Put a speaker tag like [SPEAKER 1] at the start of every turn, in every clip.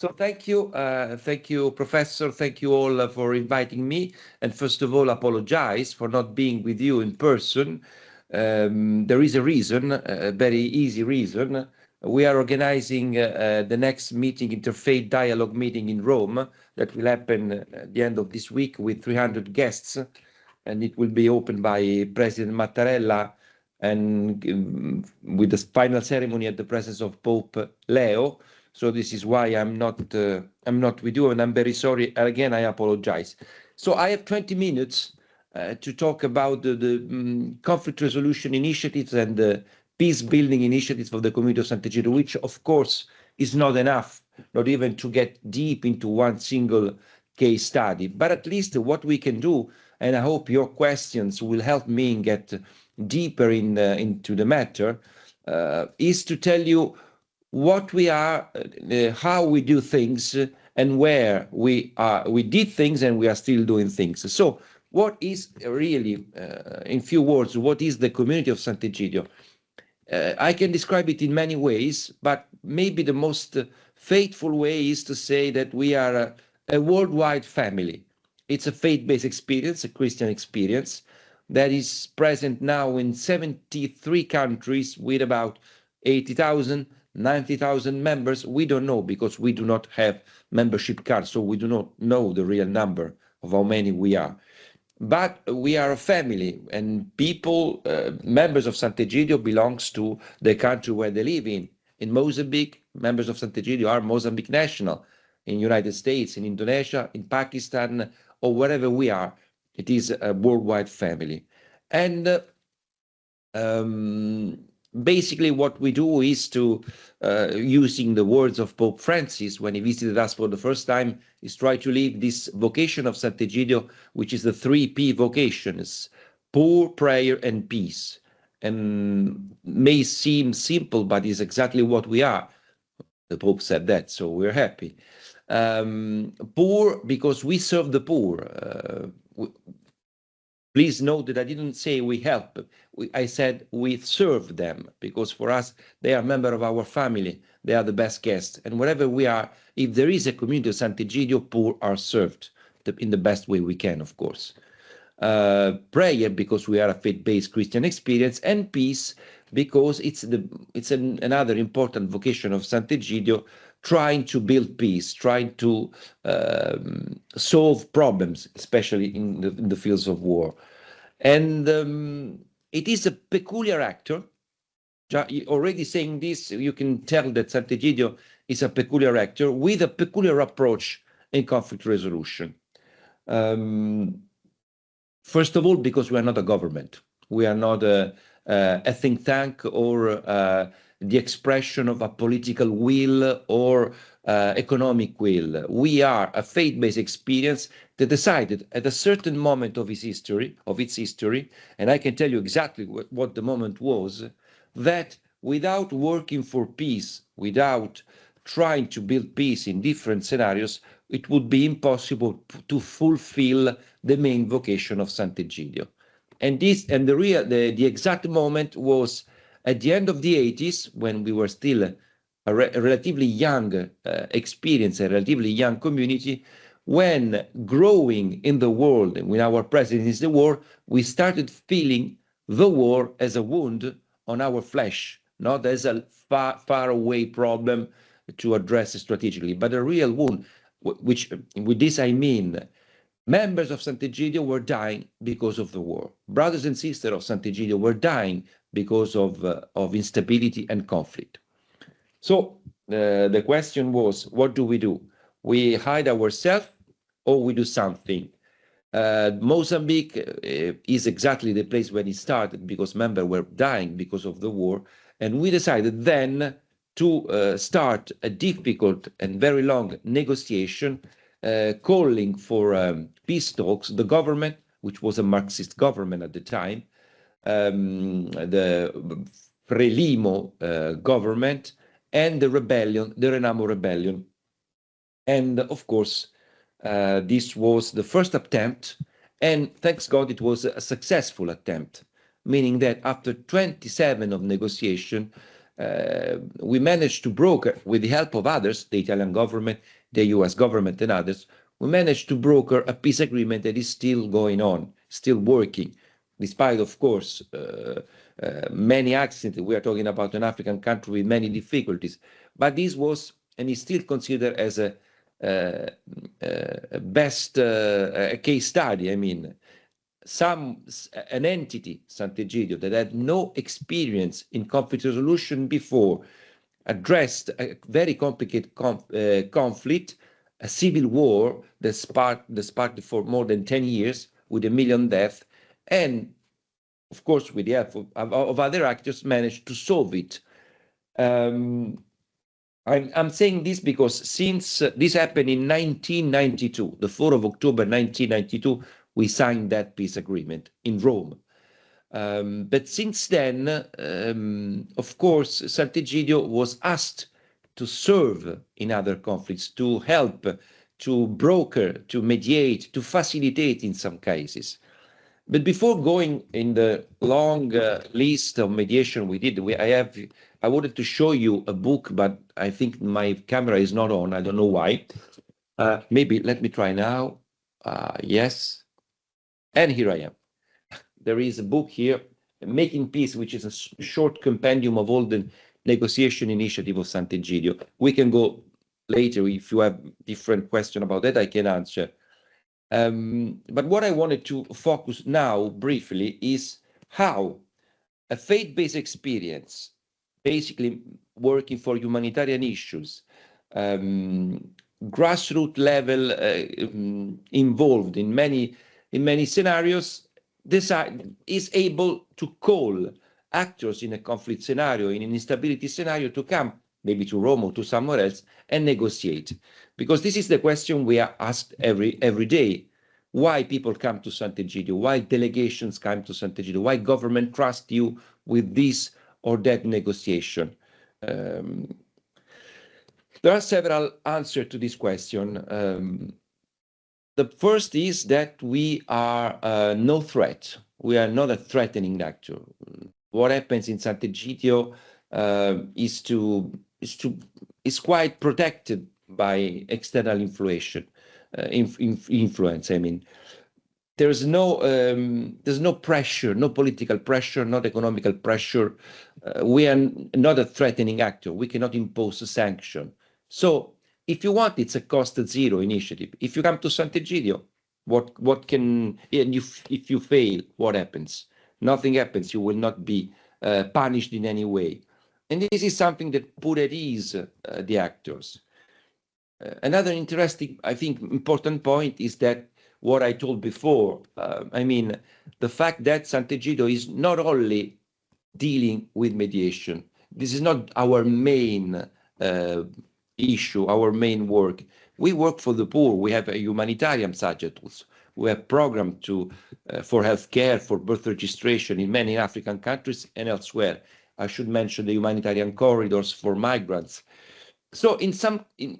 [SPEAKER 1] So thank you, Professor. Thank you all for inviting me. And first of all, apologize for not being with you in person. There is a reason, a very easy reason. We are organizing the next meeting, interfaith dialogue meeting in Rome, that will happen at the end of this week with 300 guests, and it will be opened by President Mattarella and with the final ceremony at the presence of Pope Leo. So this is why I'm not with you, and I'm very sorry. Again, I apologize. So I have 20 minutes to talk about the conflict resolution initiatives and the peace building initiatives of the Community of Sant'Egidio, which of course is not enough, not even to get deep into one single case study, but at least what we can do, and I hope your questions will help me get deeper into the matter, is to tell you what we are, how we do things, and where we are. We did things and we are still doing things. So what is really, in few words, what is the Community of Sant'Egidio? I can describe it in many ways, but maybe the most faithful way is to say that we are a worldwide family. It's a faith-based experience, a Christian experience that is present now in 73 countries with about 80,000, 90,000 members. We don't know because we do not have membership cards, so we do not know the real number of how many we are. But we are a family, and people, members of Sant'Egidio, belongs to the country where they live in. In Mozambique, members of Sant'Egidio are Mozambique national. In United States, in Indonesia, in Pakistan, or wherever we are, it is a worldwide family. And basically what we do is to, using the words of Pope Francis when he visited us for the first time, is try to live this vocation of Sant'Egidio, which is the 3P vocations: poor, prayer, and peace. And may seem simple, but is exactly what we are. The Pope said that, so we're happy. Poor because we serve the poor. Please note that I didn't say we help. I said we serve them, because for us, they are a member of our family. They are the best guests. And wherever we are, if there is a Community of Sant'Egidio, poor are served in the best way we can, of course. Prayer, because we are a faith-based Christian experience, and peace, because it's another important vocation of Sant'Egidio, trying to build peace, trying to solve problems, especially in the fields of war. And it is a peculiar actor. Already saying this, you can tell that Sant'Egidio is a peculiar actor with a peculiar approach in conflict resolution. First of all, because we are not a government. We are not a think tank or the expression of a political will or economic will. We are a faith-based experience that decided at a certain moment of its history, and I can tell you exactly what the moment was, that without working for peace, without trying to build peace in different scenarios, it would be impossible to fulfill the main vocation of Sant'Egidio. And the exact moment was at the end of the 80s, when we were still a relatively young experience, a relatively young community, when growing in the world, and when our presence is the war, we started feeling the war as a wound on our flesh, not as a far away problem to address strategically, but a real wound, which with this I mean members of Sant'Egidio were dying because of the war. Brothers and sisters of Sant'Egidio were dying because of instability and conflict. So the question was, what do? We hide ourselves or we do something? Mozambique is exactly the place where it started, because members were dying because of the war. And we decided then to start a difficult and very long negotiation, calling for peace talks. The government, which was a Marxist government at the time, the Frelimo government, and the rebellion, the Renamo rebellion. And of course, this was the first attempt, and thanks God it was a successful attempt, meaning that after 27 of negotiation, we managed to broker, with the help of others, the Italian government, the US government and others, we managed to broker a peace agreement that is still going on, still working, despite, of course, many accidents. We are talking about an African country with many difficulties. But this was, and is still considered as a best case study. I mean, an entity, Sant'Egidio, that had no experience in conflict resolution before, addressed a very complicated conflict, a civil war that sparked for more than 10 years with 1 million deaths, and of course with the help of other actors managed to solve it. I'm saying this because since this happened in 1992, the 4th of October 1992, we signed that peace agreement in Rome. But since then, of course, Sant'Egidio was asked to serve in other conflicts, to help, to broker, to mediate, to facilitate in some cases. But before going in the long list of mediation we did, I wanted to show you a book, but I think my camera is not on. I don't know why. Maybe let me try now. Yes. And here I am. There is a book here, Making Peace, which is a short compendium of all the negotiation initiative of Sant'Egidio. We can go later if you have different questions about that, I can answer. But what I wanted to focus now briefly is how a faith-based experience, basically working for humanitarian issues, grassroots level involved in many scenarios, is able to call actors in a conflict scenario, in an instability scenario, to come maybe to Rome or to somewhere else and negotiate. Because this is the question we are asked every day. Why people come to Sant'Egidio? Why delegations come to Sant'Egidio? Why government trust you with this or that negotiation? There are several answers to this question. The first is that we are no threat. We are not a threatening actor. What happens in Sant'Egidio is quite protected by external influence. I mean, there's no pressure, no political pressure, not economical pressure. We are not a threatening actor. We cannot impose a sanction. So if you want, it's a cost zero initiative. If you come to Sant'Egidio, what can, and if you fail, what happens? Nothing happens. You will not be punished in any way. And this is something that put at ease the actors. Another interesting, I think, important point is that what I told before, I mean, the fact that Sant'Egidio is not only dealing with mediation. This is not our main issue, our main work. We work for the poor. We have a humanitarian subject. We have programs for healthcare, for birth registration in many African countries and elsewhere. I should mention the humanitarian corridors for migrants. So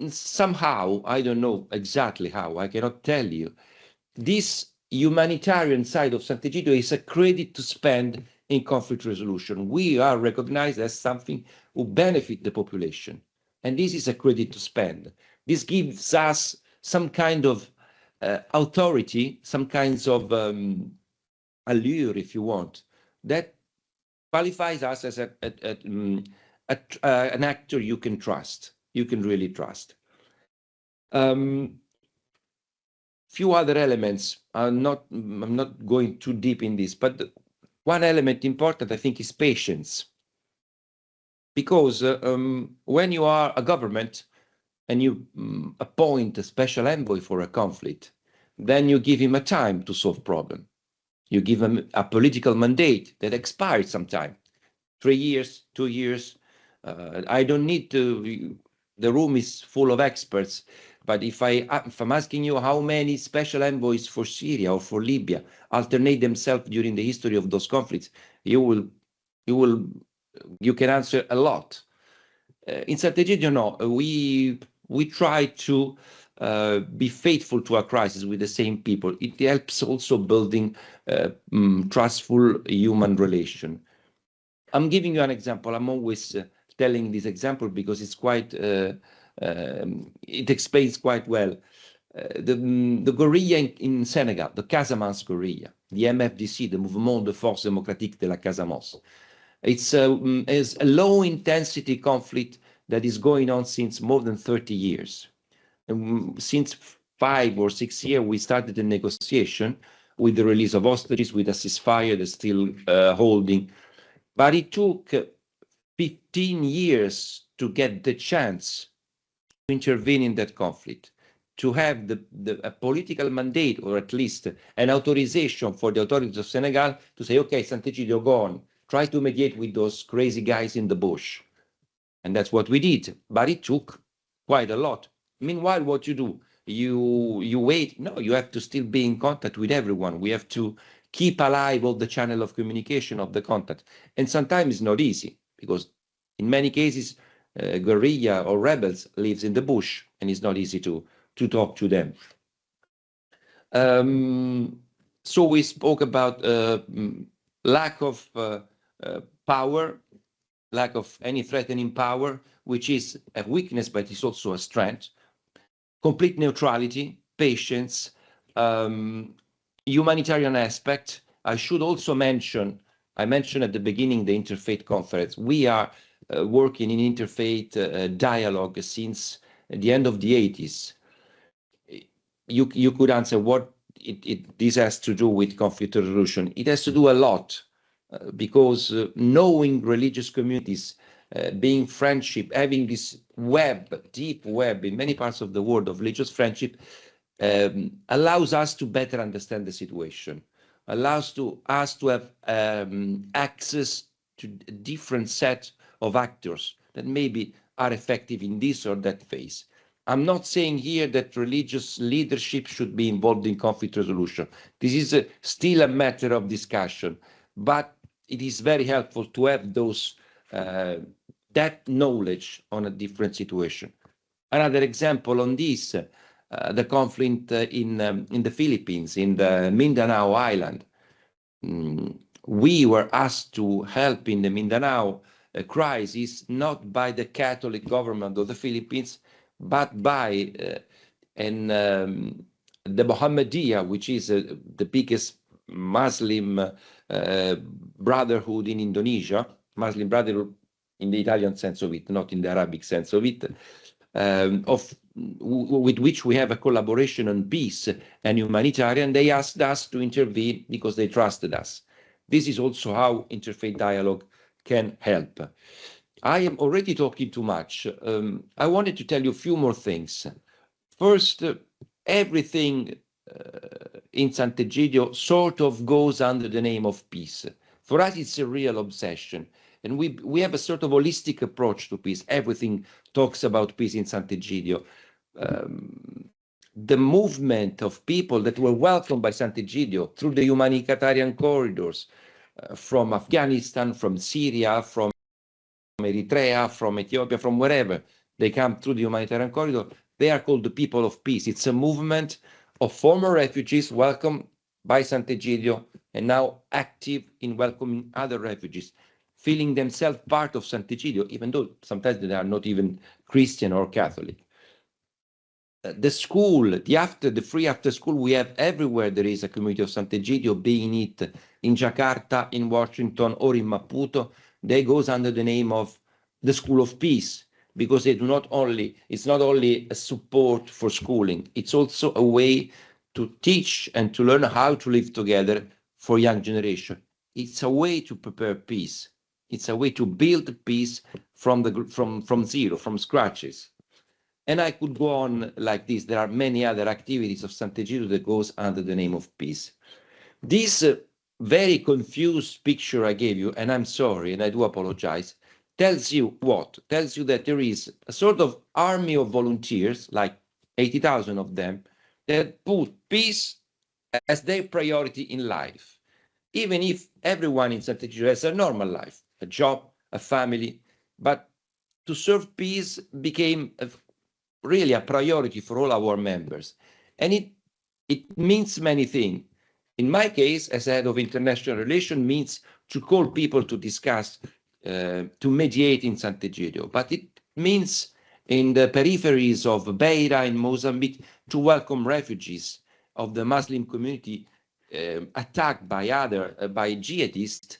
[SPEAKER 1] somehow, I don't know exactly how, I cannot tell you, this humanitarian side of Sant'Egidio is a credit to spend in conflict resolution. We are recognized as something who benefit the population. And this is a credit to spend. This gives us some kind of authority, some kinds of allure, if you want, that qualifies us as an actor you can trust. You can really trust. Few other elements. I'm not going too deep in this, but one element important, I think, is patience. Because when you are a government and you appoint a special envoy for a conflict, then you give him a time to solve problem. You give him a political mandate that expires sometime, 3 years, 2 years. I don't need to. The room is full of experts, but if I'm asking you how many special envoys for Syria or for Libya alternate themselves during the history of those conflicts, you can answer a lot. In Sant'Egidio, no, we try to be faithful to our crisis with the same people. It helps also building trustful human relation. I'm giving you an example. I'm always telling this example because it's quite, it explains quite well. The guerrilla in Senegal, the Casamance guerrilla, the MFDC, the Mouvement de Force Démocratique de la Casamance. It's a low-intensity conflict that is going on since more than 30 years. And since 5 or 6 years, we started a negotiation with the release of hostages, with a ceasefire that's still holding. But it took 15 years to get the chance to intervene in that conflict, to have a political mandate, or at least an authorization for the authorities of Senegal to say, okay, Sant'Egidio, go on, try to mediate with those crazy guys in the bush. And that's what we did, but it took quite a lot. Meanwhile, what you do, you wait. No, you have to still be in contact with everyone. We have to keep alive all the channel of communication of the contact. And sometimes it's not easy, because in many cases, guerrilla or rebels lives in the bush, and it's not easy to talk to them. So we spoke about lack of power, lack of any threatening power, which is a weakness, but it's also a strength. Complete neutrality, patience, humanitarian aspect. I should also mention, I mentioned at the beginning the Interfaith Conference. We are working in interfaith dialogue since the end of the 80s. You could answer what this has to do with conflict resolution. It has to do a lot, because knowing religious communities, being friendship, having this web, deep web in many parts of the world of religious friendship, allows us to better understand the situation, allows us to have access to a different set of actors that maybe are effective in this or that phase. I'm not saying here that religious leadership should be involved in conflict resolution. This is still a matter of discussion, but it is very helpful to have those that knowledge on a different situation. Another example on this, the conflict in the Philippines, in the Mindanao Island. We were asked to help in the Mindanao crisis, not by the Catholic government of the Philippines, but by the Mohammedia, which is the biggest Muslim brotherhood in Indonesia, Muslim brotherhood in the Italian sense of it, not in the Arabic sense of it, with which we have a collaboration on peace and humanitarian. They asked us to intervene because they trusted us. This is also how interfaith dialogue can help. I am already talking too much. I wanted to tell you a few more things. First, everything in Sant'Egidio sort of goes under the name of peace. For us, it's a real obsession. And we have a sort of holistic approach to peace. Everything talks about peace in Sant'Egidio. The movement of people that were welcomed by Sant'Egidio through the humanitarian corridors, from Afghanistan, from Syria, from Eritrea, from Ethiopia, from wherever they come through the humanitarian corridor, they are called the people of peace. It's a movement of former refugees welcomed by Sant'Egidio and now active in welcoming other refugees, feeling themselves part of Sant'Egidio, even though sometimes they are not even Christian or Catholic. The school, the free after school we have everywhere. There is a community of Sant'Egidio, being it in Jakarta, in Washington, or in Maputo. They goes under the name of the School of Peace, because they do not only, it's not only a support for schooling, it's also a way to teach and to learn how to live together for young generation. It's a way to prepare peace. It's a way to build peace from zero, from scratches. And I could go on like this. There are many other activities of Sant'Egidio that goes under the name of peace. This very confused picture I gave you, and I'm sorry, and I do apologize, tells you what? Tells you that there is a sort of army of volunteers, like 80,000 of them, that put peace as their priority in life. Even if everyone in Sant'Egidio has a normal life, a job, a family, but to serve peace became really a priority for all our members. And it means many things. In my case, as head of international relations, means to call people to discuss to mediate in Sant'Egidio, but it means in the peripheries of Beira in Mozambique to welcome refugees of the Muslim community attacked by by jihadists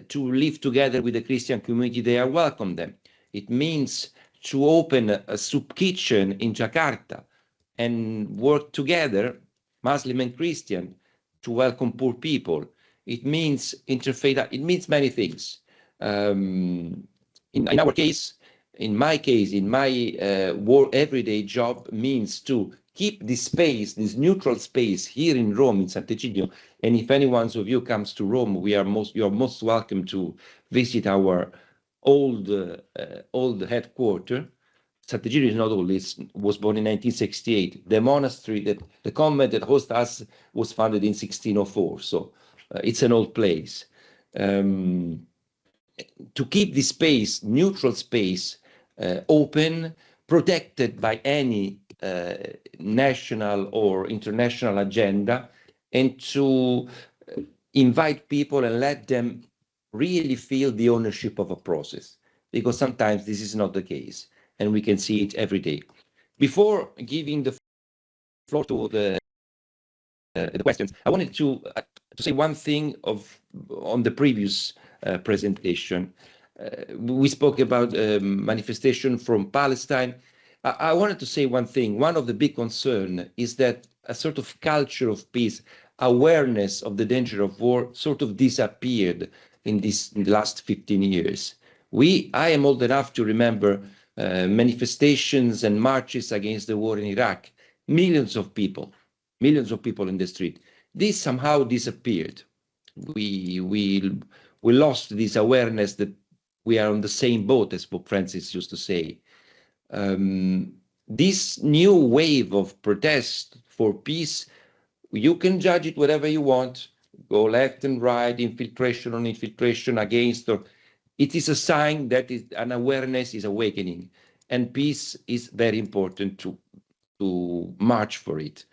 [SPEAKER 1] to live together with the Christian community there, welcome them. It means to open a soup kitchen in Jakarta and work together, Muslim and Christian, to welcome poor people. It means interfaith, it means many things. In our case, in my case, in my work, everyday job means to keep this space, this neutral space here in Rome, in Sant'Egidio. And if any one of you comes to Rome, you are most welcome to visit our old headquarters. Sant'Egidio is not old, it was born in 1968. The monastery, the convent that hosts us was founded in 1604. So it's an old place. To keep this space, neutral space, open, protected by any national or international agenda, and to invite people and let them really feel the ownership of a process, because sometimes this is not the case, and we can see it every day. Before giving the floor to the questions, I wanted to say one thing on the previous presentation. We spoke about manifestation from Palestine. I wanted to say one thing. One of the big concerns is that a sort of culture of peace, awareness of the danger of war sort of disappeared in the last 15 years. I am old enough to remember manifestations and marches against the war in Iraq. Millions of people in the street. This somehow disappeared. We lost this awareness that we are on the same boat, as Pope Francis used to say. This new wave of protest for peace, you can judge it whatever you want, go left and right, infiltration on infiltration, against, or it is a sign that an awareness is awakening, and peace is very important to march for it.